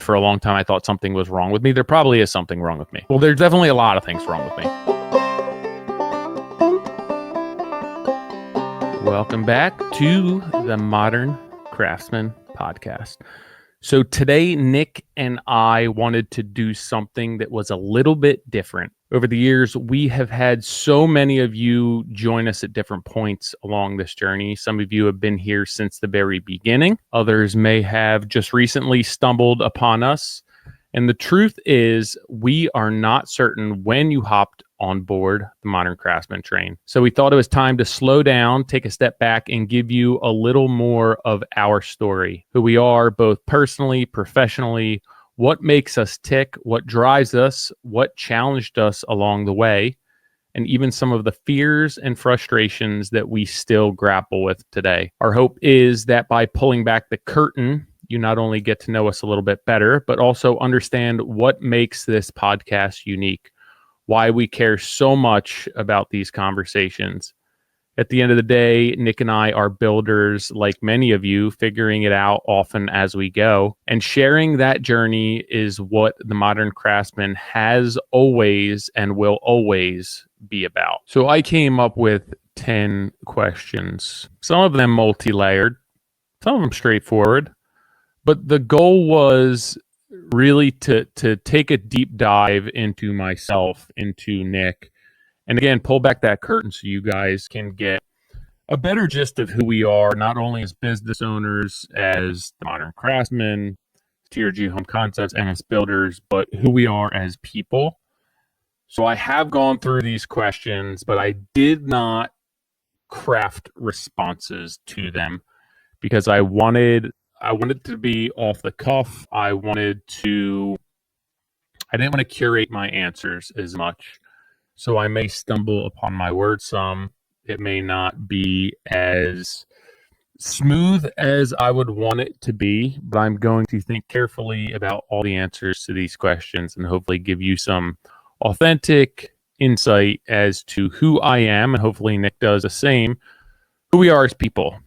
For a long time, I thought something was wrong with me. There probably is something wrong with me. Well, there's definitely a lot of things wrong with me. Welcome back to the Modern Craftsman podcast. So today, Nick and I wanted to do something that was a little bit different. Over the years, we have had so many of you join us at different points along this journey. Some of you have been here since the very beginning. Others may have just recently stumbled upon us. And the truth is, we are not certain when you hopped on board the Modern Craftsman train. So we thought it was time to slow down, take a step back, and give you a little more of our story, who we are both personally, professionally, what makes us tick, what drives us, what challenged us along the way, and even some of the fears and frustrations that we still grapple with today. Our hope is that by pulling back the curtain, you not only get to know us a little bit better, but also understand what makes this podcast unique, why we care so much about these conversations. At the end of the day, Nick and I are builders, like many of you, figuring it out often as we go. And sharing that journey is what the Modern Craftsman has always and will always be about. So I came up with 10 questions, some of them multi-layered, some of them straightforward. But the goal was really to take a deep dive into myself, into Nick, and again, pull back that curtain so you guys can get a better gist of who we are, not only as business owners, as the Modern Craftsman, TRG Home Concepts, and as builders, but who we are as people. So I have gone through these questions, but I did not craft responses to them because I wanted to be off the cuff. I didn't want to curate my answers as much. So I may stumble upon my words some. It may not be as smooth as I would want it to be, but I'm going to think carefully about all the answers to these questions and hopefully give you some authentic insight as to who I am, and hopefully Nick does the same, who we are as people.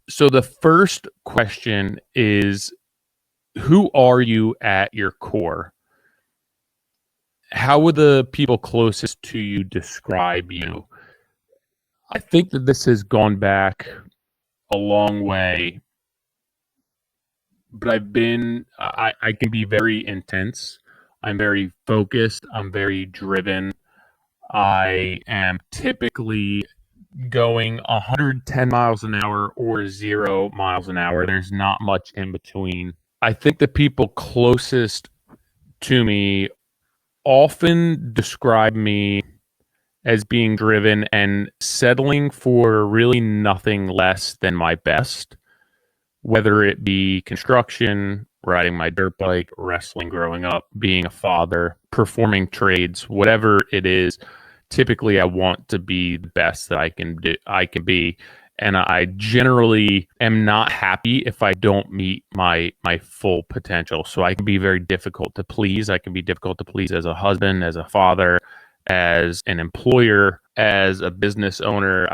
So the first question is, who are you at your core? How would the people closest to you describe you? I think that this has gone back a long way, but I can be very intense. I'm very focused. I'm very driven. I am typically going 110 miles an hour or 0 miles an hour. There's not much in between. I think the people closest to me often describe me as being driven and settling for really nothing less than my best, whether it be construction, riding my dirt bike, wrestling growing up, being a father, performing trades, whatever it is. Typically, I want to be the best that I can be, and I generally am not happy if I don't meet my full potential. So I can be very difficult to please. I can be difficult to please as a husband, as a father, as an employer, as a business owner.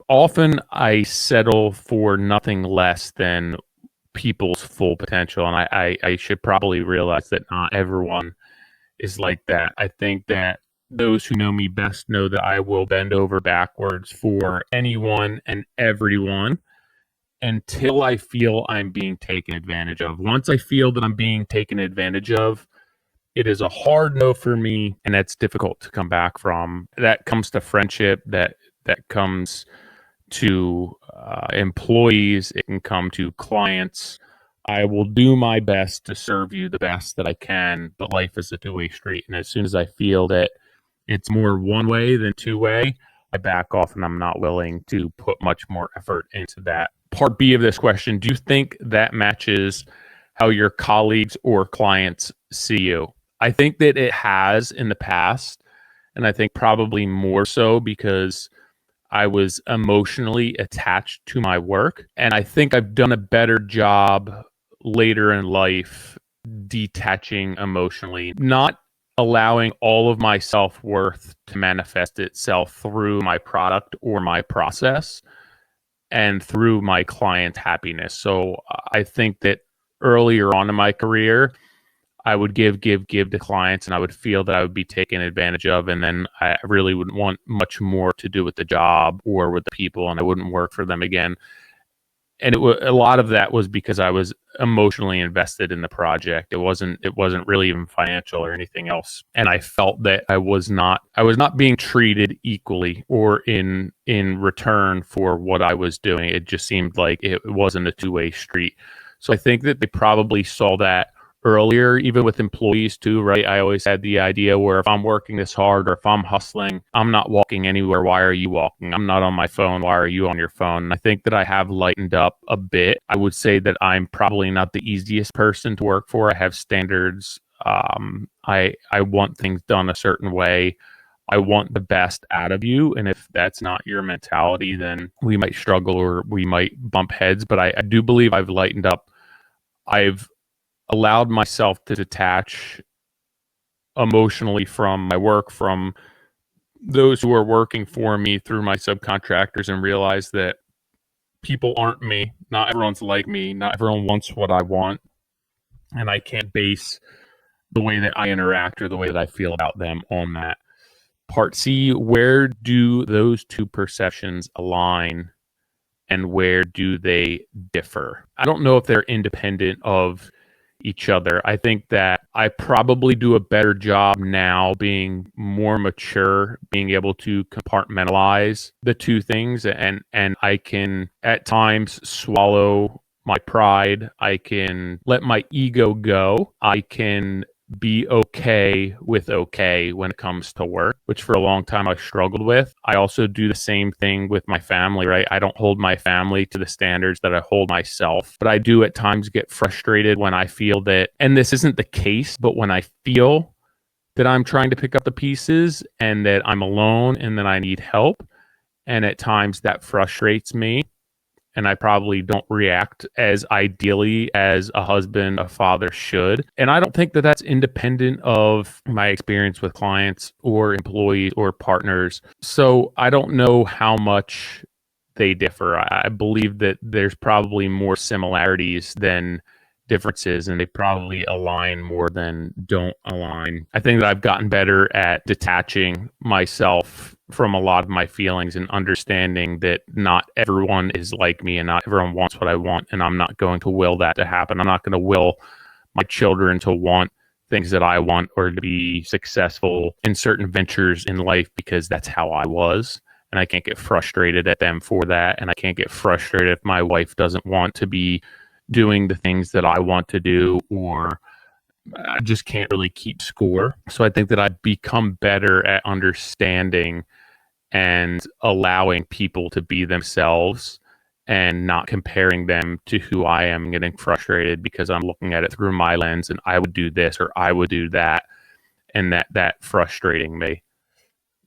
Often I settle for nothing less than people's full potential, and I should probably realize that not everyone is like that. I think that those who know me best know that I will bend over backwards for anyone and everyone until I feel I'm being taken advantage of. Once I feel that I'm being taken advantage of, it is a hard no for me, and that's difficult to come back from. That comes to friendship, that comes to employees, it can come to clients. I will do my best to serve you the best that I can, but life is a two-way street, and as soon as I feel that it's more one way than two way, I back off, and I'm not willing to put much more effort into that. Part B of this question, do you think that matches how your colleagues or clients see you? I think that it has in the past, and I think probably more so because I was emotionally attached to my work, and I think I've done a better job later in life detaching emotionally, not allowing all of my self-worth to manifest itself through my product or my process and through my client happiness. So I think that earlier on in my career, I would give to clients, and I would feel that I would be taken advantage of. And then I really wouldn't want much more to do with the job or with the people, and I wouldn't work for them again. And a lot of that was because I was emotionally invested in the project. It wasn't really even financial or anything else. And I felt that I was not being treated equally or in return for what I was doing. It just seemed like it wasn't a two-way street. So I think that they probably saw that earlier, even with employees too, right? I always had the idea where if I'm working this hard or if I'm hustling, I'm not walking anywhere. Why are you walking? I'm not on my phone. Why are you on your phone? And I think that I have lightened up a bit. I would say that I'm probably not the easiest person to work for. I have standards. I want things done a certain way. I want the best out of you. And if that's not your mentality, then we might struggle or we might bump heads. But I do believe I've lightened up. I've allowed myself to detach emotionally from my work, from those who are working for me through my subcontractors, and realize that people aren't me. Not everyone's like me. Not everyone wants what I want. And I can't base the way that I interact or the way that I feel about them on that. Part C, where do those two perceptions align and where do they differ? I don't know if they're independent of each other. I think that I probably do a better job now being more mature, being able to compartmentalize the two things, and I can at times swallow my pride. I can let my ego go. I can be okay with okay when it comes to work, which for a long time I struggled with. I also do the same thing with my family, right? I don't hold my family to the standards that I hold myself, but I do at times get frustrated when I feel that, and this isn't the case, but when I feel that I'm trying to pick up the pieces and that I'm alone and that I need help. And at times that frustrates me. And I probably don't react as ideally as a husband, a father should. And I don't think that that's independent of my experience with clients or employees or partners. So I don't know how much they differ. I believe that there's probably more similarities than differences, and they probably align more than don't align. I think that I've gotten better at detaching myself from a lot of my feelings and understanding that not everyone is like me and not everyone wants what I want, and I'm not going to will that to happen. I'm not going to will my children to want things that I want or to be successful in certain ventures in life because that's how I was. And I can't get frustrated at them for that. And I can't get frustrated if my wife doesn't want to be doing the things that I want to do, or I just can't really keep score. So I think that I've become better at understanding and allowing people to be themselves and not comparing them to who I am and getting frustrated because I'm looking at it through my lens and I would do this or I would do that, and that frustrating me.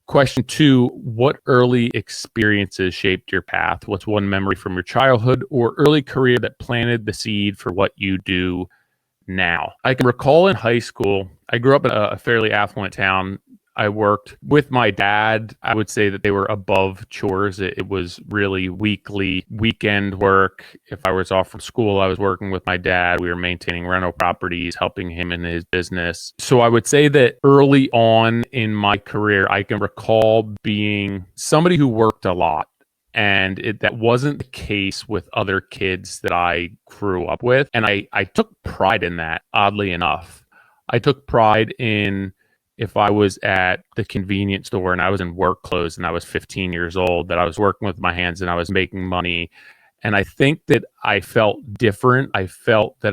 Question 2, what early experiences shaped your path? What's one memory from your childhood or early career that planted the seed for what you do now? I can recall in high school, I grew up in a fairly affluent town. I worked with my dad. I would say that they were above chores. It was really weekly, weekend work. If I was off from school, I was working with my dad. We were maintaining rental properties, helping him in his business. So I would say that early on in my career, I can recall being somebody who worked a lot. And that wasn't the case with other kids that I grew up with. And I took pride in that, oddly enough. I took pride in if I was at the convenience store and I was in work clothes and I was 15 years old, that I was working with my hands and I was making money. And I think that I felt different. I felt that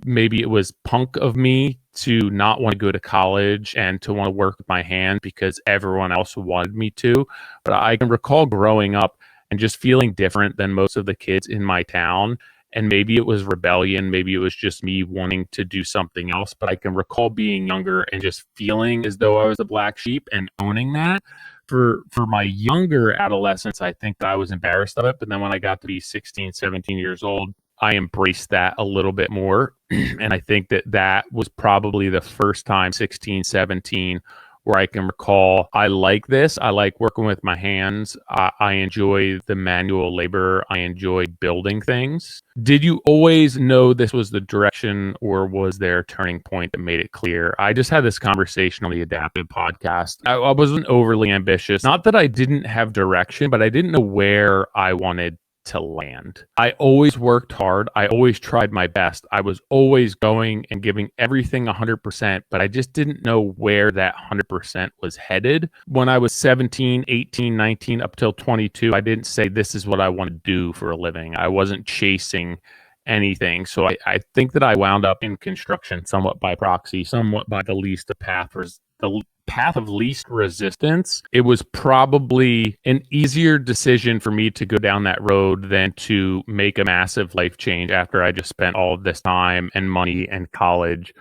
maybe it was punk of me to not want to go to college and to want to work with my hands because everyone else wanted me to. But I can recall growing up and just feeling different than most of the kids in my town. And maybe it was rebellion. Maybe it was just me wanting to do something else. But I can recall being younger and just feeling as though I was the black sheep and owning that. For my younger adolescence, I think that I was embarrassed of it. But then when I got to be 16, 17 years old, I embraced that a little bit more. And I think that was probably the first time, 16, 17, where I can recall, I like this. I like working with my hands. I enjoy the manual labor. I enjoy building things. Did you always know this was the direction, or was there a turning point that made it clear? I just had this conversation on the Adaptive podcast. I wasn't overly ambitious. Not that I didn't have direction, but I didn't know where I wanted to land. I always worked hard. I always tried my best. I was always going and giving everything 100%, but I just didn't know where that 100% was headed. When I was 17, 18, 19, up till 22, I didn't say this is what I want to do for a living. I wasn't chasing anything. So I think that I wound up in construction somewhat by proxy, somewhat by the path of least resistance. It was probably an easier decision for me to go down that road than to make a massive life change after I just spent all of this time and money and college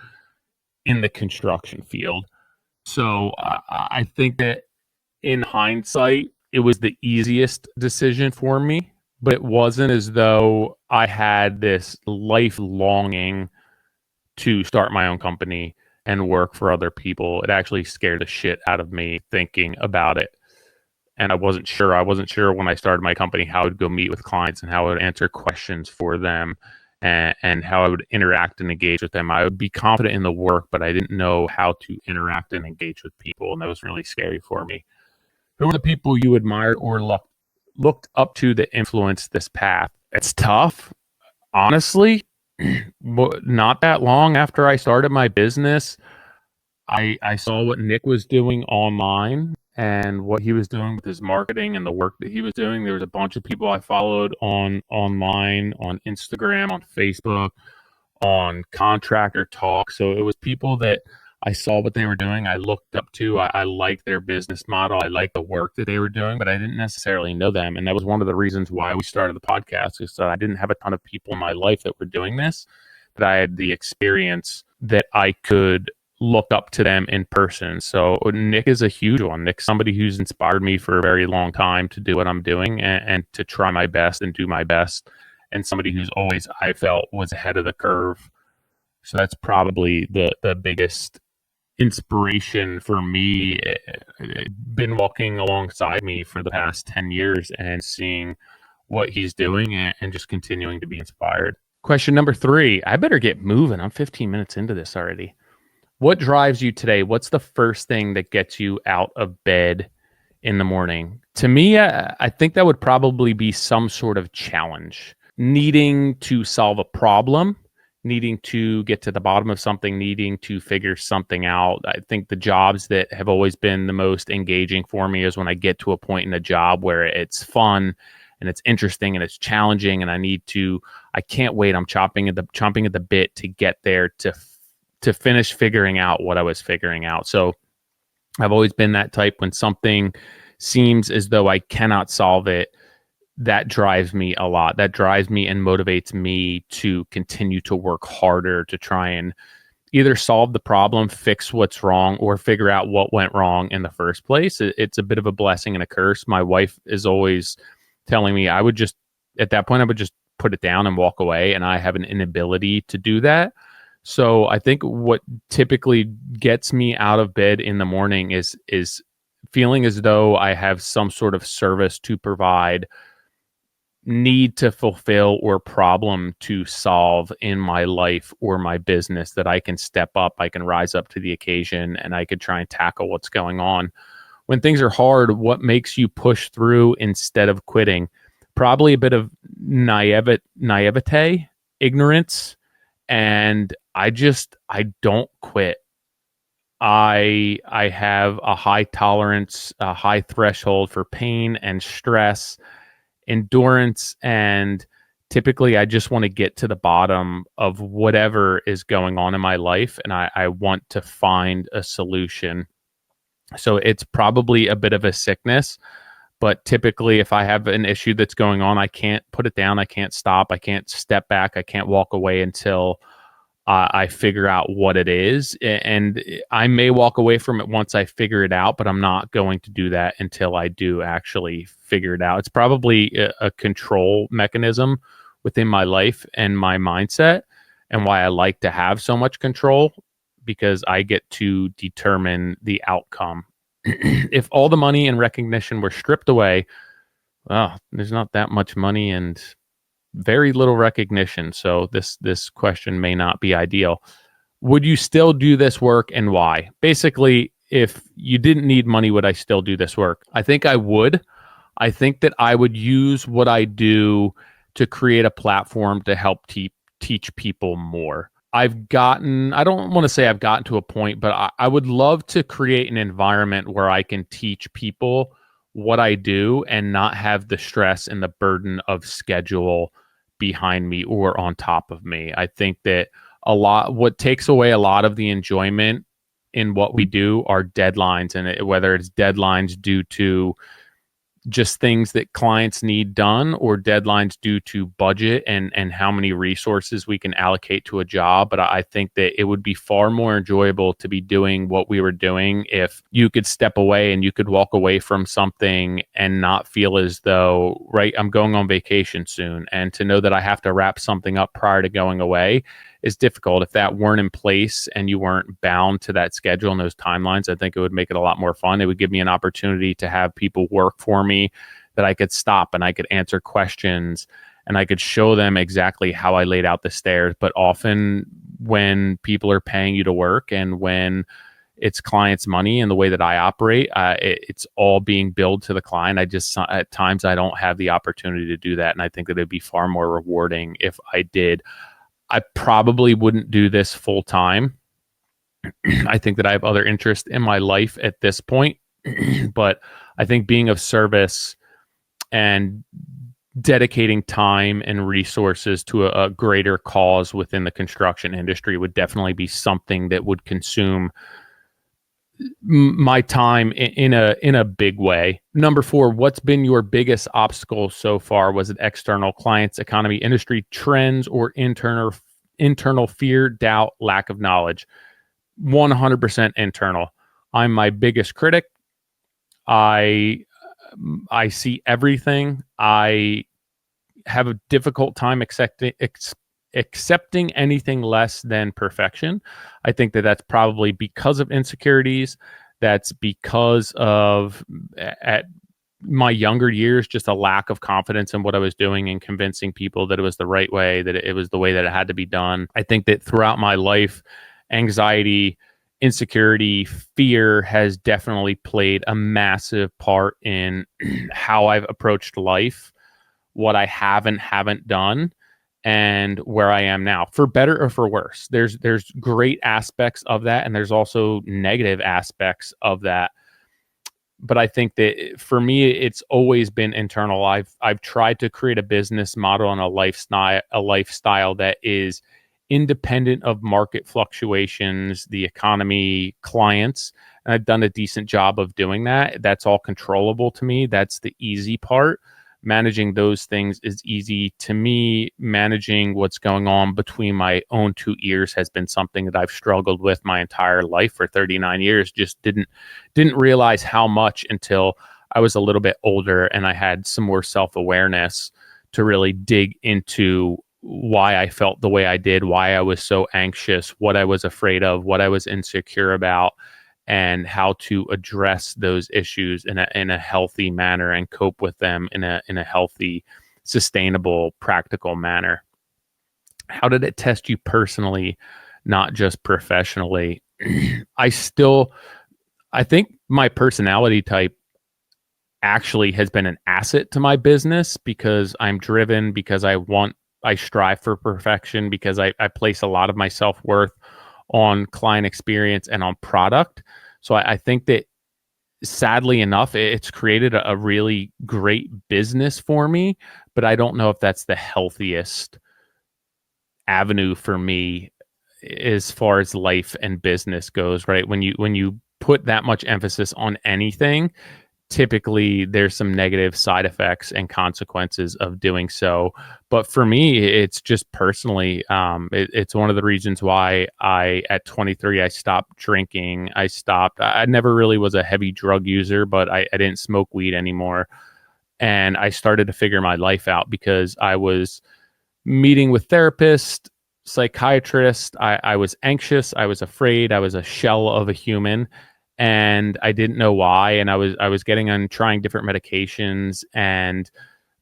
in the construction field. So I think that in hindsight, it was the easiest decision for me, but it wasn't as though I had this life longing to start my own company and work for other people. It actually scared the shit out of me thinking about it. And I wasn't sure. I wasn't sure when I started my company how I would go meet with clients and how I would answer questions for them, and how I would interact and engage with them. I would be confident in the work, but I didn't know how to interact and engage with people. And that was really scary for me. Who were the people you admired or looked up to that influenced this path? It's tough. Honestly, not that long after I started my business, I saw what Nick was doing online and what he was doing with his marketing and the work that he was doing. There was a bunch of people I followed online, on Instagram, on Facebook, on Contractor Talk. So it was people that I saw what they were doing. I looked up to. I liked their business model. I liked the work that they were doing, but I didn't necessarily know them. And that was one of the reasons why we started the podcast, is that I didn't have a ton of people in my life that were doing this, but I had the experience that I could look up to them in person. So Nick is a huge one. Nick's somebody who's inspired me for a very long time to do what I'm doing, and to try my best and do my best. And somebody who's always, I felt, was ahead of the curve. So that's probably the biggest inspiration for me. Been walking alongside me for the past 10 years and seeing what he's doing, and just continuing to be inspired. Question number 3. I better get moving. I'm 15 minutes into this already. What drives you today? What's the first thing that gets you out of bed in the morning? To me, I think that would probably be some sort of challenge. Needing to solve a problem, needing to get to the bottom of something, needing to figure something out. I think the jobs that have always been the most engaging for me is when I get to a point in a job where it's fun and it's interesting and it's challenging, and I can't wait. I'm chomping at the bit to get there, to finish figuring out what I was figuring out. So I've always been that type. When something seems as though I cannot solve it, that drives me a lot. That drives me and motivates me to continue to work harder to try and either solve the problem, fix what's wrong, or figure out what went wrong in the first place. It's a bit of a blessing and a curse. My wife is always telling me at that point, I would just put it down and walk away. And I have an inability to do that. So I think what typically gets me out of bed in the morning is feeling as though I have some sort of service to provide, need to fulfill, or problem to solve in my life or my business, that I can step up, I can rise up to the occasion, and I could try and tackle what's going on. When things are hard, what makes you push through instead of quitting? Probably a bit of naivete, ignorance, and I don't quit. I have a high tolerance, a high threshold for pain and stress, endurance, and typically I just want to get to the bottom of whatever is going on in my life, and I want to find a solution. So it's probably a bit of a sickness, but typically if I have an issue that's going on, I can't put it down, I can't stop, I can't step back, I can't walk away until I figure out what it is. And I may walk away from it once I figure it out, but I'm not going to do that until I do actually figure it out. It's probably a control mechanism within my life and my mindset, and why I like to have so much control. because I get to determine the outcome. If all the money and recognition were stripped away, well, there's not that much money and very little recognition. So this question may not be ideal. Would you still do this work and why? Basically, if you didn't need money, would I still do this work? I think I would. I think that I would use what I do to create a platform to help teach people more. I don't want to say I've gotten to a point, but I would love to create an environment where I can teach people what I do and not have the stress and the burden of schedule behind me or on top of me. I think that what takes away a lot of the enjoyment in what we do are deadlines, and whether it's deadlines due to just things that clients need done or deadlines due to budget and how many resources we can allocate to a job. But I think that it would be far more enjoyable to be doing what we were doing if you could step away and you could walk away from something and not feel as though, right, I'm going on vacation soon. And to know that I have to wrap something up prior to going away is difficult. If that weren't in place and you weren't bound to that schedule and those timelines, I think it would make it a lot more fun. It would give me an opportunity to have people work for me, that I could stop and I could answer questions and I could show them exactly how I laid out the stairs. But often when people are paying you to work and when it's clients' money and the way that I operate, it's all being billed to the client. At times I don't have the opportunity to do that. And I think that it'd be far more rewarding if I did. I probably wouldn't do this full time. I think that I have other interests in my life at this point, but I think being of service and dedicating time and resources to a greater cause within the construction industry would definitely be something that would consume my time in a big way. Number 4, what's been your biggest obstacle so far? Was it external clients, economy, industry trends, or internal fear, doubt, lack of knowledge? 100% internal. I'm my biggest critic. I see everything. I have a difficult time accepting anything less than perfection. I think that that's probably because of insecurities. That's because of, at my younger years, just a lack of confidence in what I was doing and convincing people that it was the right way, that it was the way that it had to be done. I think that throughout my life, anxiety, insecurity, fear has definitely played a massive part in how I've approached life, what I haven't done, and where I am now, for better or for worse. There's great aspects of that, and there's also negative aspects of that. But I think that for me, it's always been internal. I've tried to create a business model and a lifestyle that is independent of market fluctuations, the economy, clients. And I've done a decent job of doing that. That's all controllable to me. That's the easy part. Managing those things is easy to me. Managing what's going on between my own two ears has been something that I've struggled with my entire life for 39 years. Just didn't realize how much until I was a little bit older and I had some more self-awareness to really dig into why I felt the way I did, why I was so anxious, what I was afraid of, what I was insecure about, and how to address those issues in a healthy manner and cope with them in a healthy, sustainable, practical manner. How did it test you personally, not just professionally? I think my personality type actually has been an asset to my business because I'm driven, because I strive for perfection, because I place a lot of my self-worth on client experience and on product. So I think that, sadly enough, it's created a really great business for me, but I don't know if that's the healthiest avenue for me as far as life and business goes, right? When you put that much emphasis on anything, typically there's some negative side effects and consequences of doing so. But for me, it's just personally, it's one of the reasons why at 23, I stopped drinking. I never really was a heavy drug user, but I didn't smoke weed anymore. And I started to figure my life out because I was meeting with therapists, psychiatrist. I was anxious. I was afraid. I was a shell of a human, and I didn't know why. And I was getting on trying different medications, and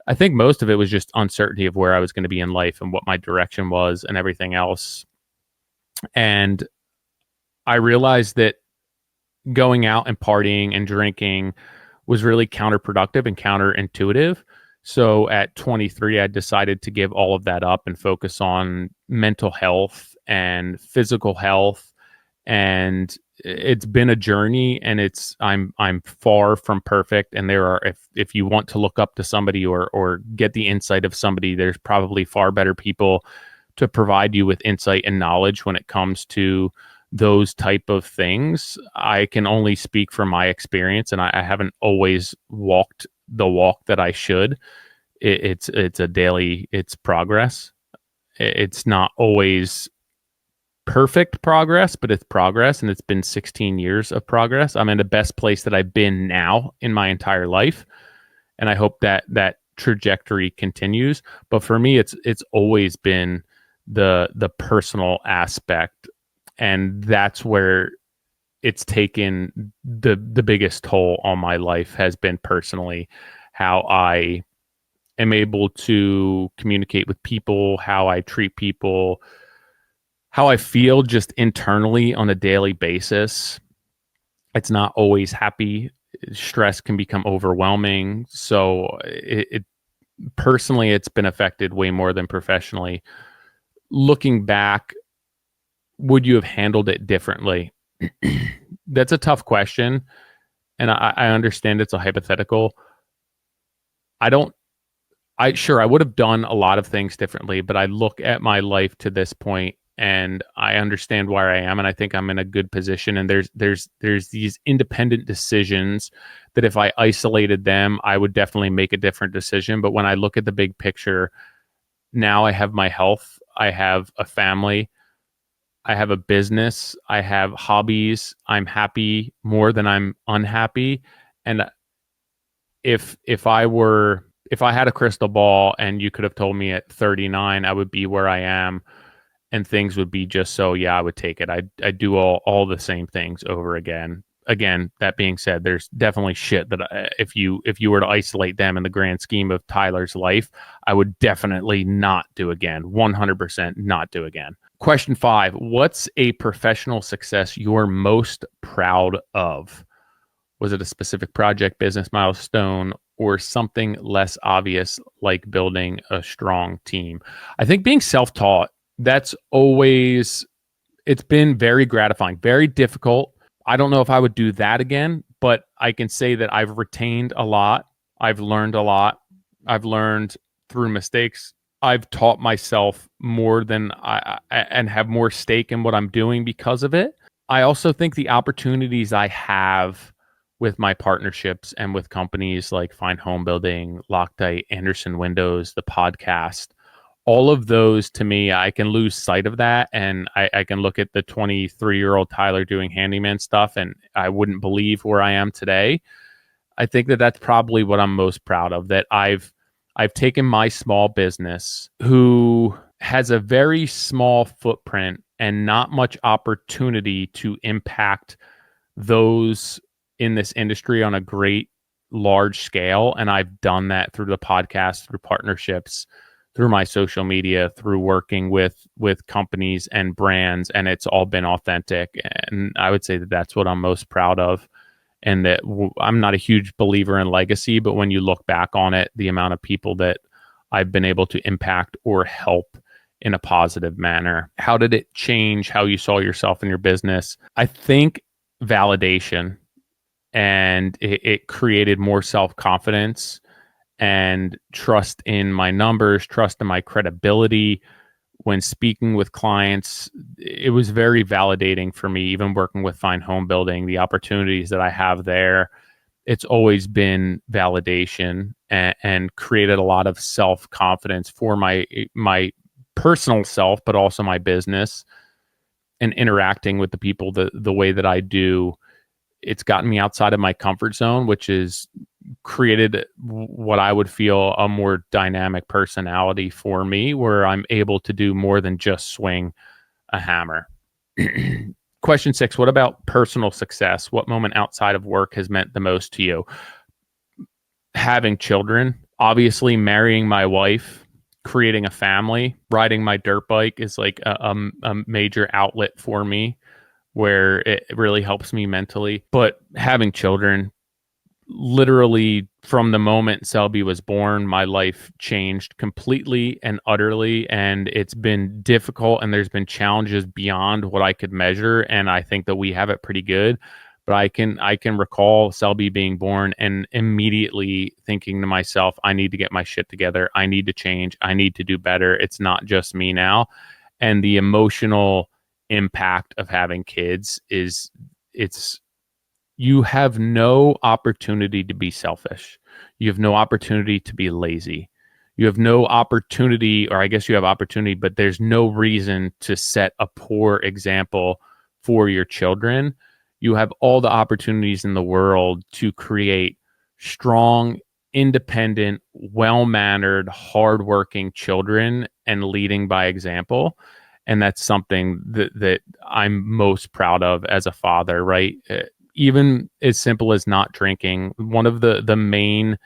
I think most of it was just uncertainty of where I was going to be in life and what my direction was and everything else. And I realized that going out and partying and drinking was really counterproductive and counterintuitive. So at 23, I decided to give all of that up and focus on mental health and physical health. And it's been a journey, and I'm far from perfect. And there are, if you want to look up to somebody or get the insight of somebody, there's probably far better people to provide you with insight and knowledge when it comes to those type of things. I can only speak from my experience, and I haven't always walked the walk that I should. It's a daily, it's progress. It's not always perfect progress, but it's progress, and it's been 16 years of progress. I'm in the best place that I've been now in my entire life, and I hope that that trajectory continues. But for me, it's always been the personal aspect, and that's where it's taken the biggest toll on my life, has been personally, how I am able to communicate with people, how I treat people, how I feel just internally on a daily basis. It's not always happy. Stress can become overwhelming. So it personally, it's been affected way more than professionally. Looking back, would you have handled it differently? That's a tough question. And I understand it's a hypothetical. I don't, I would have done a lot of things differently, but I look at my life to this point and I understand where I am, and I think I'm in a good position. And there's these independent decisions that if I isolated them, I would definitely make a different decision. But when I look at the big picture, now I have my health, I have a family, I have a business, I have hobbies. I'm happy more than I'm unhappy. And if I had a crystal ball and you could have told me at 39 I would be where I am and things would be just so, yeah, I would take it. I do all the same things over again. Again, that being said, there's definitely shit that if you were to isolate them in the grand scheme of Tyler's life, I would definitely not do again. 100% not do again. Question 5, what's a professional success you're most proud of? Was it a specific project, business milestone, or something less obvious like building a strong team? I think being self-taught, that's always, it's been very gratifying, very difficult. I don't know if I would do that again, but I can say that I've retained a lot. I've learned a lot. I've learned through mistakes. I've taught myself more than and have more stake in what I'm doing because of it. I also think the opportunities I have with my partnerships and with companies like Fine Home Building, Loctite, Anderson Windows, the podcast, all of those, to me, I can lose sight of that. And I can look at the 23-year-old Tyler doing handyman stuff, and I wouldn't believe where I am today. I think that that's probably what I'm most proud of, that I've taken my small business, who has a very small footprint and not much opportunity to impact those in this industry on a great large scale. And I've done that through the podcast, through partnerships, through my social media, through working with companies and brands, and it's all been authentic. And I would say that that's what I'm most proud of. And that I'm not a huge believer in legacy, but when you look back on it, the amount of people that I've been able to impact or help in a positive manner. How did it change how you saw yourself in your business? I think validation, and it created more self-confidence and trust in my numbers, trust in my credibility. When speaking with clients, it was very validating for me, even working with Fine Home Building, the opportunities that I have there. It's always been validation, and created a lot of self-confidence for my personal self, but also my business, and interacting with the people the way that I do. It's gotten me outside of my comfort zone, which is created what I would feel a more dynamic personality for me, where I'm able to do more than just swing a hammer. Question 6, what about personal success? What moment outside of work has meant the most to you? Having children, obviously marrying my wife, creating a family, riding my dirt bike is like a major outlet for me where it really helps me mentally. But having children, literally from the moment Selby was born, my life changed completely and utterly, and it's been difficult, and there's been challenges beyond what I could measure, and I think that we have it pretty good. But I can recall Selby being born and immediately thinking to myself, I need to get my shit together. I need to change. I need to do better. It's not just me now. And the emotional impact of having kids is, it's you have no opportunity to be selfish. You have no opportunity to be lazy. You have no opportunity, or I guess you have opportunity, but there's no reason to set a poor example for your children. You have all the opportunities in the world to create strong, independent, well-mannered, hardworking children and leading by example. And that's something that I'm most proud of as a father, right? Even as simple as not drinking, one of the main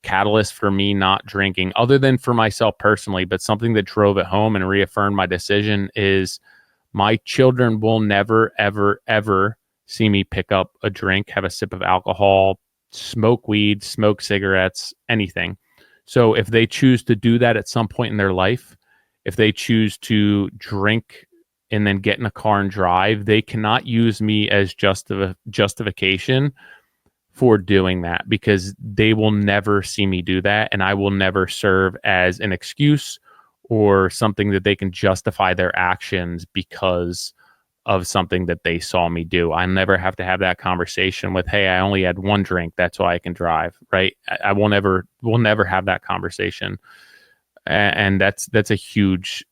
catalysts for me not drinking, other than for myself personally, but something that drove it home and reaffirmed my decision, is my children will never, ever, ever see me pick up a drink, have a sip of alcohol, smoke weed, smoke cigarettes, anything. So if they choose to do that at some point in their life, if they choose to drink and then get in a car and drive, they cannot use me as justification for doing that, because they will never see me do that, and I will never serve as an excuse or something that they can justify their actions because of something that they saw me do. I never have to have that conversation with, hey, I only had one drink, that's why I can drive, right? I will never have that conversation. And that's a huge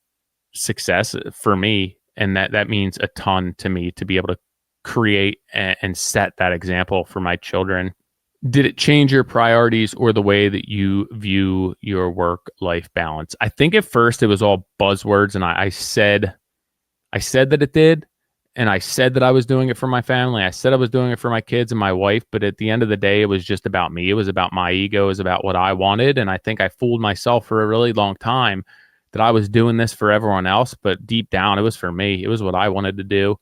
success for me, and that means a ton to me to be able to create and set that example for my children. Did it change your priorities or the way that you view your work-life balance? I think at first it was all buzzwords, and I said that it did, and I said that I was doing it for my family. I said I was doing it for my kids and my wife, but at the end of the day, it was just about me. It was about my ego. It was about what I wanted, and I think I fooled myself for a really long time that I was doing this for everyone else, but deep down, it was for me. It was what I wanted to do.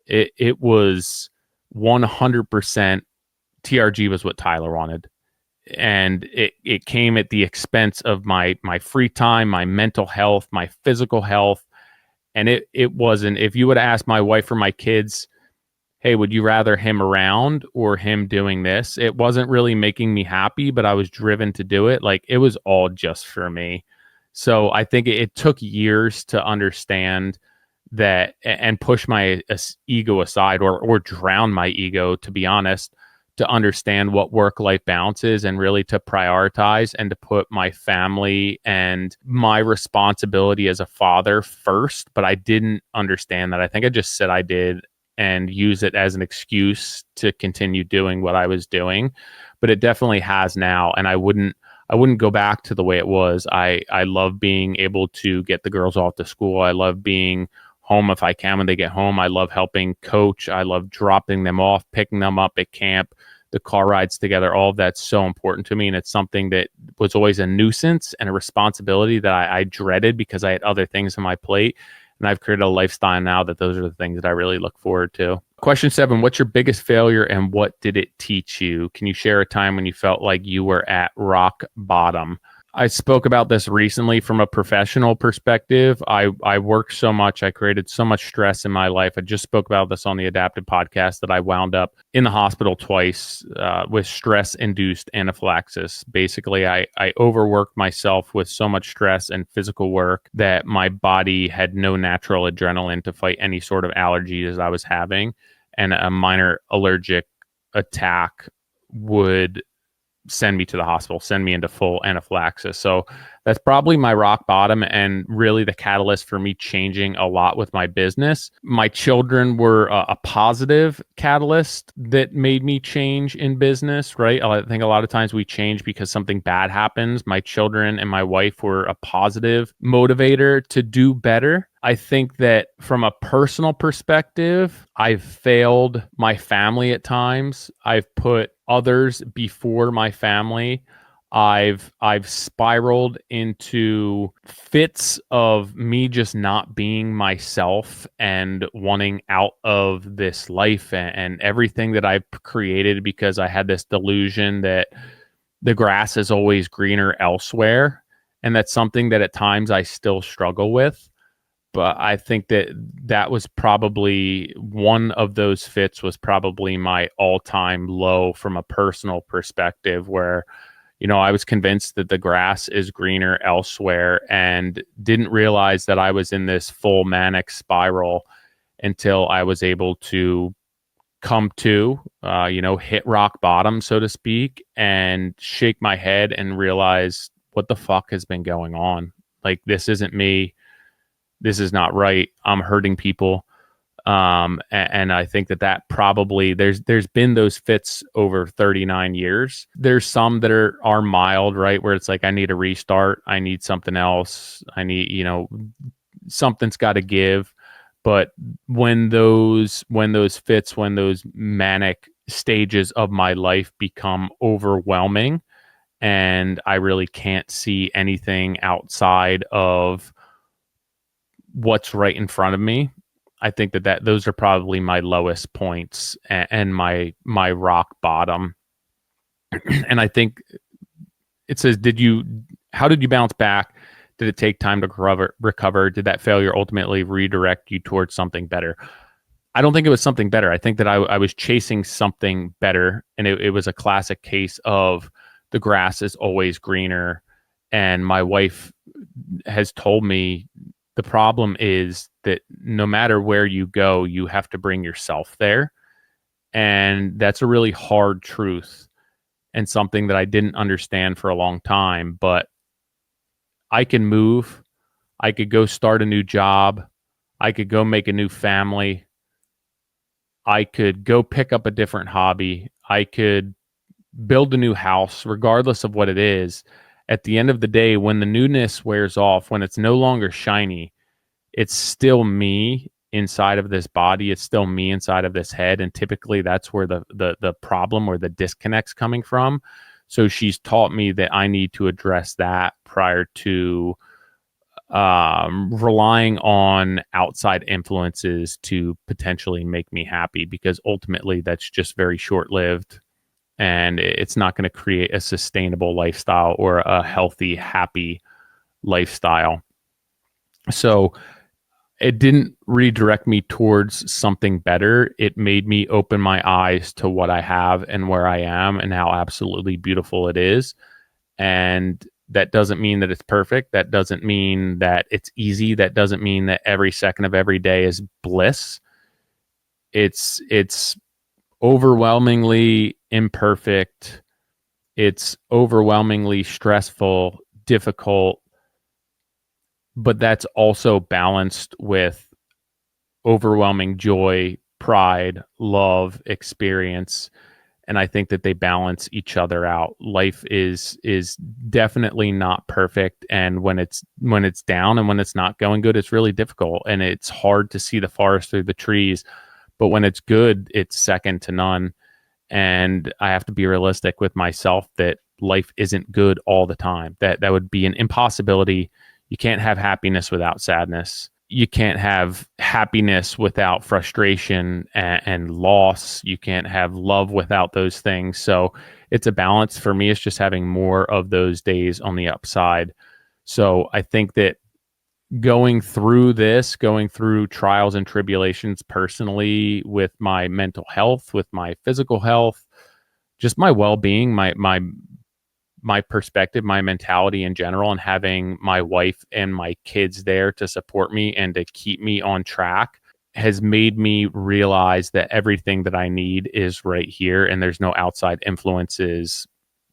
It was 100% TRG was what Tyler wanted. And it came at the expense of my free time, my mental health, my physical health. And it wasn't, if you would ask my wife or my kids, hey, would you rather him around or him doing this? It wasn't really making me happy, but I was driven to do it. Like, it was all just for me. So I think it took years to understand that and push my ego aside, or drown my ego, to be honest, to understand what work-life balance is, and really to prioritize and to put my family and my responsibility as a father first. But I didn't understand that. I think I just said I did and use it as an excuse to continue doing what I was doing. But it definitely has now, and I wouldn't go back to the way it was. I love being able to get the girls off to school. I love being home if I can when they get home. I love helping coach. I love dropping them off, picking them up at camp, the car rides together. All of that's so important to me. And it's something that was always a nuisance and a responsibility that I dreaded because I had other things on my plate. And I've created a lifestyle now that those are the things that I really look forward to. Question 7, what's your biggest failure and what did it teach you? Can you share a time when you felt like you were at rock bottom? I spoke about this recently from a professional perspective. I worked so much. I created so much stress in my life. I just spoke about this on the Adapted podcast that I wound up in the hospital twice with stress-induced anaphylaxis. Basically, I overworked myself with so much stress and physical work that my body had no natural adrenaline to fight any sort of allergies I was having. And a minor allergic attack would send me to the hospital, send me into full anaphylaxis. So That's probably my rock bottom and really the catalyst for me changing a lot with my business. My children were a positive catalyst that made me change in business, right? I think a lot of times we change because something bad happens. My children and my wife were a positive motivator to do better. I think that from a personal perspective, I've failed my family at times. I've put others before my family. I've spiraled into fits of me just not being myself and wanting out of this life and everything that I've created because I had this delusion that the grass is always greener elsewhere. And that's something that at times I still struggle with. But I think that that was probably one of those fits was probably my all-time low from a personal perspective where I was convinced that the grass is greener elsewhere and didn't realize that I was in this full manic spiral until I was able to come to, hit rock bottom, so to speak, and shake my head and realize what the fuck has been going on. Like, this isn't me. This is not right. I'm hurting people. And I think that probably there's been those fits over 39 years. There's some that are mild, right? Where it's like, I need a restart. I need something else. I need, something's got to give. But when those fits, when those manic stages of my life become overwhelming and I really can't see anything outside of what's right in front of me, I think that those are probably my lowest points and my rock bottom. And I think it says, how did you bounce back? Did it take time to recover? Did that failure ultimately redirect you towards something better? I don't think it was something better. I think that I was chasing something better. And it was a classic case of the grass is always greener. And my wife has told me the problem is that no matter where you go, you have to bring yourself there. And that's a really hard truth and something that I didn't understand for a long time. But I can move. I could go start a new job. I could go make a new family. I could go pick up a different hobby. I could build a new house, regardless of what it is. At the end of the day, when the newness wears off, when it's no longer shiny, it's still me inside of this body. It's still me inside of this head. And typically that's where the problem or the disconnect's coming from. So she's taught me that I need to address that prior to relying on outside influences to potentially make me happy, because ultimately that's just very short-lived and it's not going to create a sustainable lifestyle or a healthy, happy lifestyle. So it didn't redirect me towards something better. It made me open my eyes to what I have and where I am and how absolutely beautiful it is. And that doesn't mean that it's perfect. That doesn't mean that it's easy. That doesn't mean that every second of every day is bliss. It's overwhelmingly imperfect. It's overwhelmingly stressful, difficult, but that's also balanced with overwhelming joy, pride, love, experience. And I think that they balance each other out. Life is definitely not perfect. And when it's down and when it's not going good, it's really difficult. And it's hard to see the forest through the trees. But when it's good, it's second to none. And I have to be realistic with myself that life isn't good all the time. That would be an impossibility. You can't have happiness without sadness. You can't have happiness without frustration and loss. You can't have love without those things. So it's a balance. For me, it's just having more of those days on the upside. So I think that going through trials and tribulations personally with my mental health, with my physical health, just my well-being, my perspective, my mentality in general, and having my wife and my kids there to support me and to keep me on track has made me realize that everything that I need is right here and there's no outside influences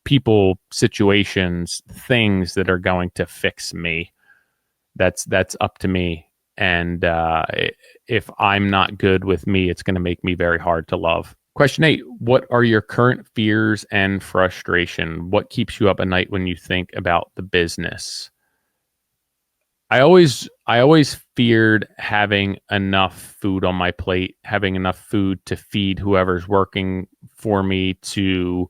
people, situations, things that are going to fix me. That's up to me. And if I'm not good with me, it's going to make me very hard to love. Question 8, what are your current fears and frustration? What keeps you up at night when you think about the business? I always feared having enough food on my plate, having enough food to feed whoever's working for me, to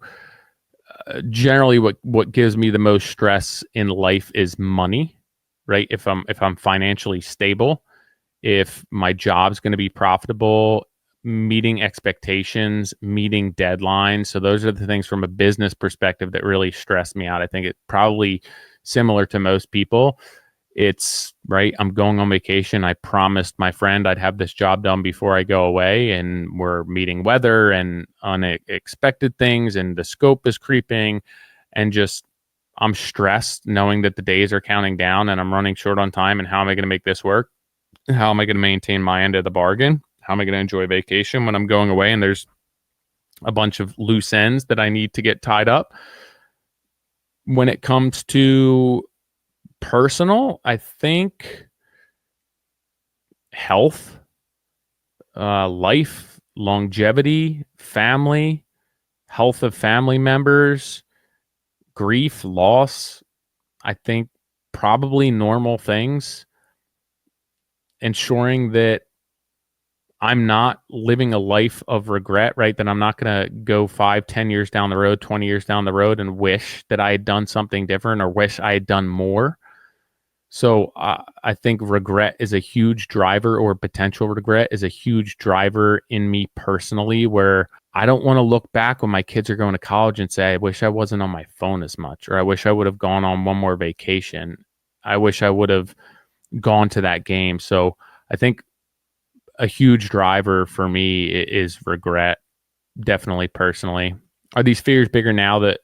generally what gives me the most stress in life is money, right? If I'm financially stable, if my job's going to be profitable, meeting expectations, meeting deadlines. So those are the things from a business perspective that really stress me out. I think it's probably similar to most people. It's right. I'm going on vacation. I promised my friend I'd have this job done before I go away, and we're meeting weather and unexpected things, and the scope is creeping, and just I'm stressed knowing that the days are counting down and I'm running short on time. And how am I going to make this work? How am I going to maintain my end of the bargain? How am I going to enjoy vacation when I'm going away and there's a bunch of loose ends that I need to get tied up? When it comes to personal, I think health, life, longevity, family, health of family members, grief, loss. I think probably normal things. Ensuring that I'm not living a life of regret, right? That I'm not going to go 5, 10 years down the road, 20 years down the road and wish that I had done something different or wish I had done more. So I think regret is a huge driver, or potential regret is a huge driver in me personally, where I don't want to look back when my kids are going to college and say, I wish I wasn't on my phone as much, or I wish I would have gone on one more vacation. I wish I would have gone to that game. So I think a huge driver for me is regret, definitely personally. Are these fears bigger now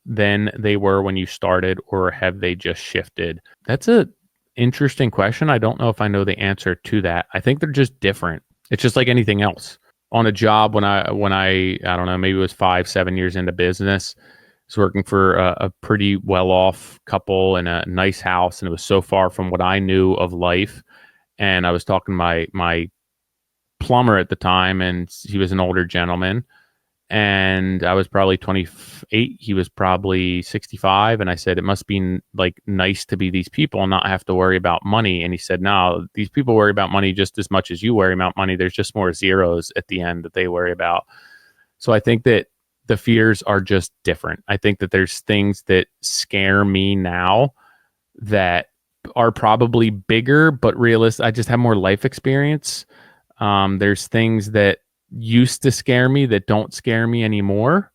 than they were when you started, or have they just shifted? That's a interesting question. I don't know if I know the answer to that. I think they're just different. It's just like anything else. On a job, when I don't know, maybe it was 5, 7 years into business, I was working for a pretty well-off couple in a nice house, and it was so far from what I knew of life. And I was talking to my plumber at the time, and he was an older gentleman, and I was probably 28. He was probably 65. And I said, it must be like nice to be these people and not have to worry about money. And he said, no, these people worry about money just as much as you worry about money. There's just more zeros at the end that they worry about. So I think that the fears are just different. I think that there's things that scare me now that are probably bigger, but realistic. I just have more life experience. There's things that used to scare me that don't scare me anymore.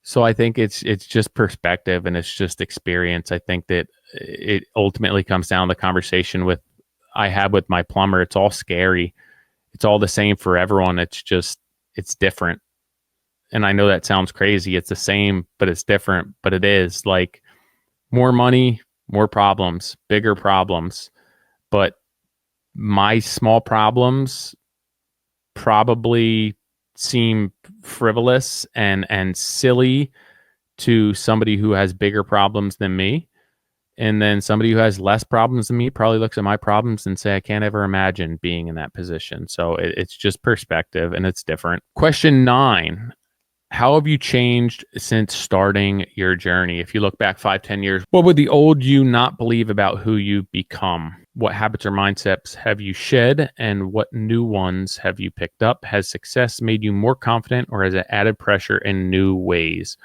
So I think it's just perspective, and it's just experience. I think that it ultimately comes down to the conversation I had with my plumber. It's all scary. It's all the same for everyone. It's different. And I know that sounds crazy. It's the same, but it's different. But it is like more money, more problems, bigger problems. But my small problems probably seem frivolous and silly to somebody who has bigger problems than me. And then somebody who has less problems than me probably looks at my problems and say, I can't ever imagine being in that position. So it's just perspective, and it's different. Question 9. How have you changed since starting your journey? If you look back 5, 10 years, what would the old you not believe about who you've become? What habits or mindsets have you shed, and what new ones have you picked up? Has success made you more confident, or has it added pressure in new ways?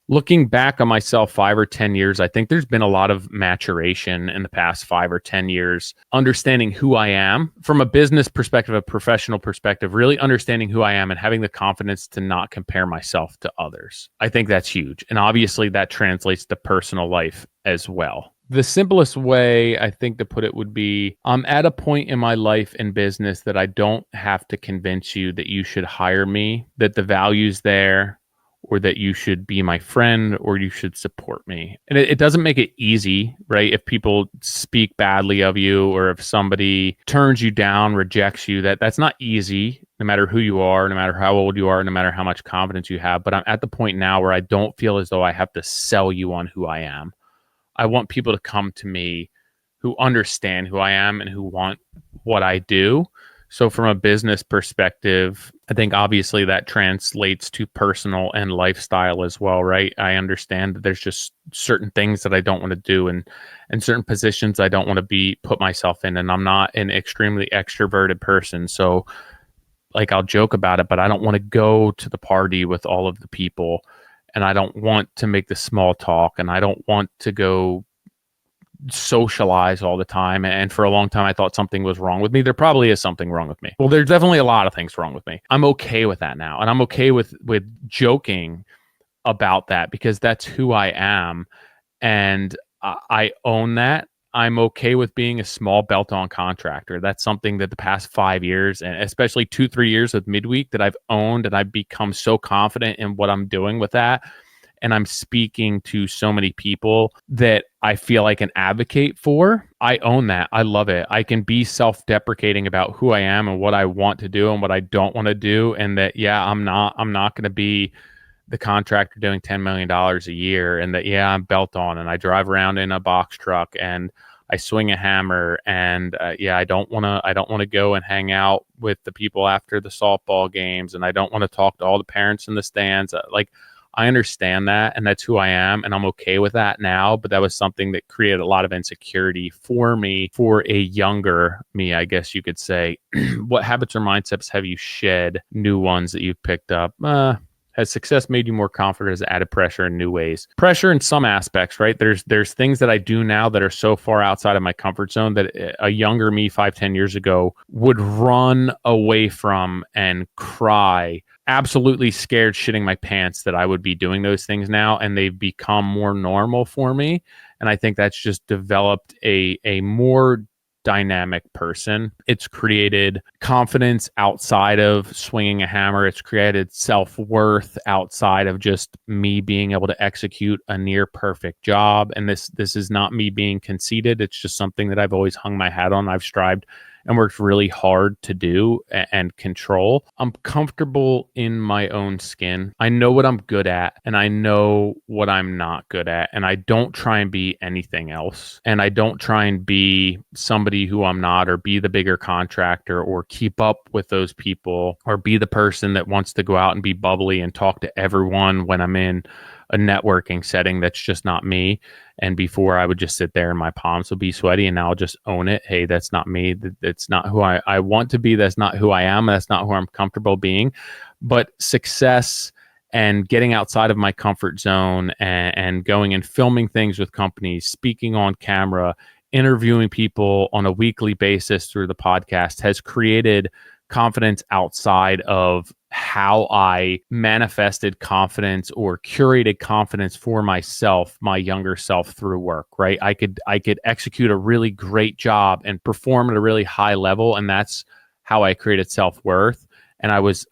Looking back on myself 5 or 10 years, I think there's been a lot of maturation in the past 5 or 10 years, understanding who I am from a business perspective, a professional perspective, really understanding who I am and having the confidence to not compare myself to others. I think that's huge. And obviously that translates to personal life as well. The simplest way I think to put it would be, I'm at a point in my life and business that I don't have to convince you that you should hire me, that the value's there, or that you should be my friend or you should support me. And it doesn't make it easy, right? If people speak badly of you or if somebody turns you down, rejects you, that's not easy, no matter who you are, no matter how old you are, no matter how much confidence you have. But I'm at the point now where I don't feel as though I have to sell you on who I am. I want people to come to me who understand who I am and who want what I do. So from a business perspective, I think obviously that translates to personal and lifestyle as well, right? I understand that there's just certain things that I don't want to do and certain positions I don't want to put myself in. And I'm not an extremely extroverted person. So like I'll joke about it, but I don't want to go to the party with all of the people. And I don't want to make the small talk, and I don't want to go socialize all the time. And for a long time, I thought something was wrong with me. There probably is something wrong with me. Well, there's definitely a lot of things wrong with me. I'm okay with that now. And I'm okay with joking about that because that's who I am. And I own that. I'm okay with being a small belt-on contractor. That's something that the past 5 years, and especially 2-3 years of midweek, that I've owned, and I've become so confident in what I'm doing with that. And I'm speaking to so many people that I feel I can advocate for. I own that. I love it. I can be self-deprecating about who I am and what I want to do and what I don't want to do. And that, yeah, I'm not going to be the contractor doing $10 million a year, and that, yeah, I'm belt on and I drive around in a box truck and I swing a hammer, and yeah, I don't want to go and hang out with the people after the softball games, and I don't want to talk to all the parents in the stands. Like, I understand that, and that's who I am, and I'm okay with that now. But that was something that created a lot of insecurity for me, for a younger me, I guess you could say. What habits or mindsets have you shed? New ones that you've picked up? Has success made you more confident? Has added pressure in new ways? Pressure in some aspects, right? There's things that I do now that are so far outside of my comfort zone that a younger me 5-10 years ago would run away from and cry, absolutely scared shitting my pants that I would be doing those things now, and they've become more normal for me. And I think that's just developed a more dynamic person. It's created confidence outside of swinging a hammer. It's created self-worth outside of just me being able to execute a near perfect job. And this is not me being conceited. It's just something that I've always hung my hat on. I've strived and worked really hard to do and control. I'm comfortable in my own skin. I know what I'm good at, and I know what I'm not good at. And I don't try and be anything else. And I don't try and be somebody who I'm not, or be the bigger contractor, or keep up with those people, or be the person that wants to go out and be bubbly and talk to everyone when I'm in a networking setting. That's just not me. And before, I would just sit there and my palms would be sweaty, and now I'll just own it. Hey, that's not me. That's not who I want to be. That's not who I am. That's not who I'm comfortable being. But success and getting outside of my comfort zone, and going and filming things with companies, speaking on camera, interviewing people on a weekly basis through the podcast, has created confidence outside of how I manifested confidence or curated confidence for myself, my younger self, through work, right? I could execute a really great job and perform at a really high level, and that's how I created self-worth. And I was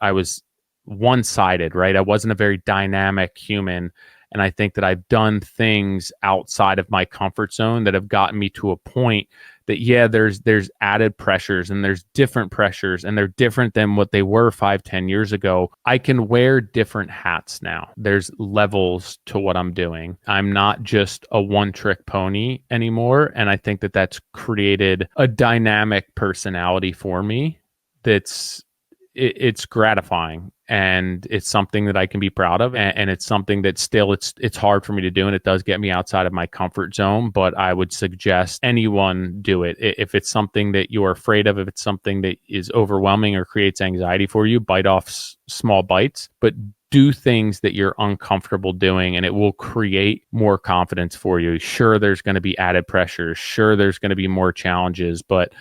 one-sided, right? I wasn't a very dynamic human. And I think that I've done things outside of my comfort zone that have gotten me to a point that, yeah, there's added pressures, and there's different pressures, and they're different than what they were 5-10 years ago. I can wear different hats now. There's levels to what I'm doing. I'm not just a one-trick pony anymore. And I think that that's created a dynamic personality for me that's it's gratifying, and it's something that I can be proud of, and it's something that still it's hard for me to do, and it does get me outside of my comfort zone. But I would suggest anyone do it. If it's something that you're afraid of, if it's something that is overwhelming or creates anxiety for you, bite off small bites, but do things that you're uncomfortable doing, and it will create more confidence for you. Sure, there's going to be added pressure. Sure, there's going to be more challenges, but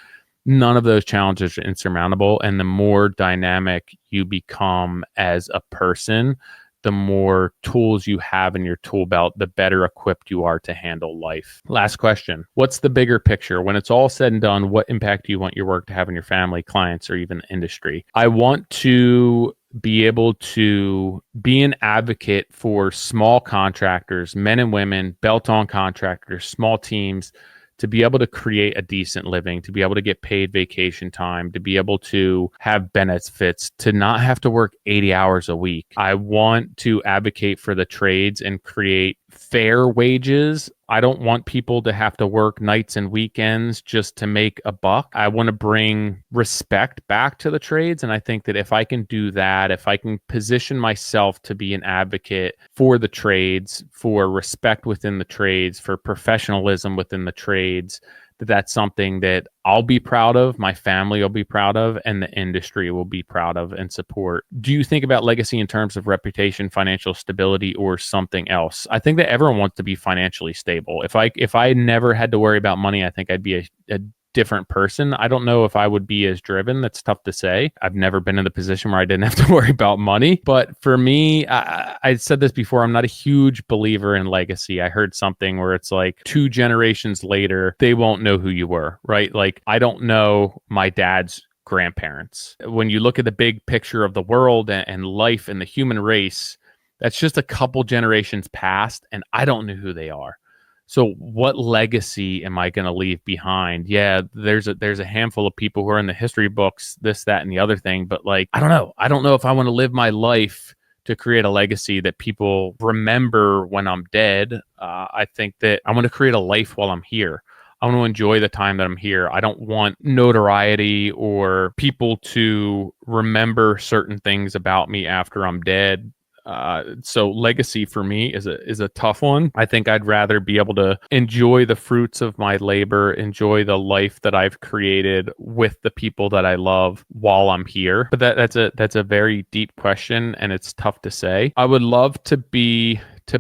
none of those challenges are insurmountable. And the more dynamic you become as a person, the more tools you have in your tool belt, the better equipped you are to handle life. Last question. What's the bigger picture? When it's all said and done, what impact do you want your work to have on your family, clients, or even industry? I want to be able to be an advocate for small contractors, men and women, belt-on contractors, small teams, to be able to create a decent living, to be able to get paid vacation time, to be able to have benefits, to not have to work 80 hours a week. I want to advocate for the trades and create fair wages. I don't want people to have to work nights and weekends just to make a buck. I want to bring respect back to the trades. And I think that if I can do that, if I can position myself to be an advocate for the trades, for respect within the trades, for professionalism within the trades, that's something that I'll be proud of, my family will be proud of, and the industry will be proud of and support. Do you think about legacy in terms of reputation, financial stability, or something else? I think that everyone wants to be financially stable. If I never had to worry about money, I think I'd be a different person. I don't know if I would be as driven. That's tough to say. I've never been in the position where I didn't have to worry about money. But for me, I said this before, I'm not a huge believer in legacy. I heard something where it's like 2 generations later, they won't know who you were, right? Like, I don't know my dad's grandparents. When you look at the big picture of the world and life and the human race, that's just a couple generations past, and I don't know who they are. So what legacy am I going to leave behind? Yeah, there's a handful of people who are in the history books, this, that, and the other thing. But like, I don't know. I don't know if I want to live my life to create a legacy that people remember when I'm dead. I think that I want to create a life while I'm here. I want to enjoy the time that I'm here. I don't want notoriety or people to remember certain things about me after I'm dead. So legacy for me is a tough one. I think I'd rather be able to enjoy the fruits of my labor, enjoy the life that I've created with the people that I love while I'm here. But that's a very deep question, and it's tough to say. I would love to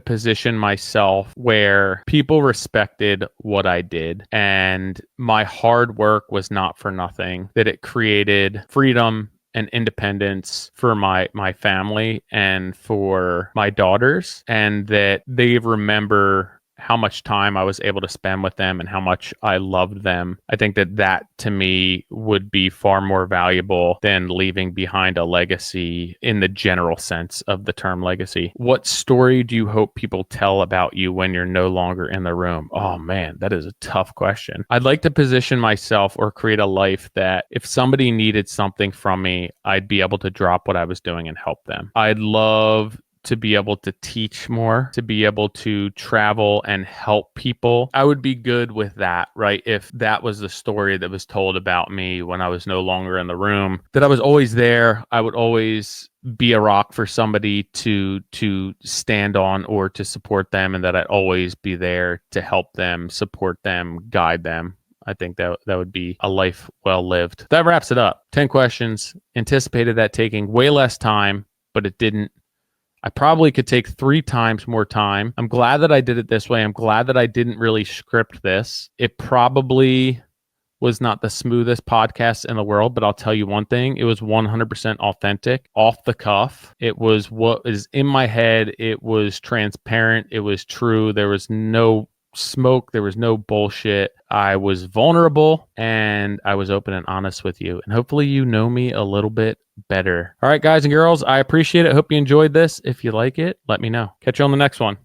position myself where people respected what I did and my hard work was not for nothing, that it created freedom and independence for my family and for my daughters, and that they remember how much time I was able to spend with them and how much I loved them. I think that to me would be far more valuable than leaving behind a legacy in the general sense of the term legacy. What story do you hope people tell about you when you're no longer in the room? Oh man, that is a tough question. I'd like to position myself or create a life that if somebody needed something from me, I'd be able to drop what I was doing and help them. I'd love to be able to teach more, to be able to travel and help people. I would be good with that, right? If that was the story that was told about me when I was no longer in the room, that I was always there. I would always be a rock for somebody to stand on or to support them, and that I'd always be there to help them, support them, guide them. I think that would be a life well lived. That wraps it up. 10 questions. Anticipated that taking way less time, but it didn't. I probably could take 3 times more time. I'm glad that I did it this way. I'm glad that I didn't really script this. It probably was not the smoothest podcast in the world, but I'll tell you one thing. It was 100% authentic, off the cuff. It was what is in my head. It was transparent. It was true. There was no smoke. There was no bullshit. I was vulnerable and I was open and honest with you. And hopefully you know me a little bit better. All right, guys and girls, I appreciate it. Hope you enjoyed this. If you like it, let me know. Catch you on the next one.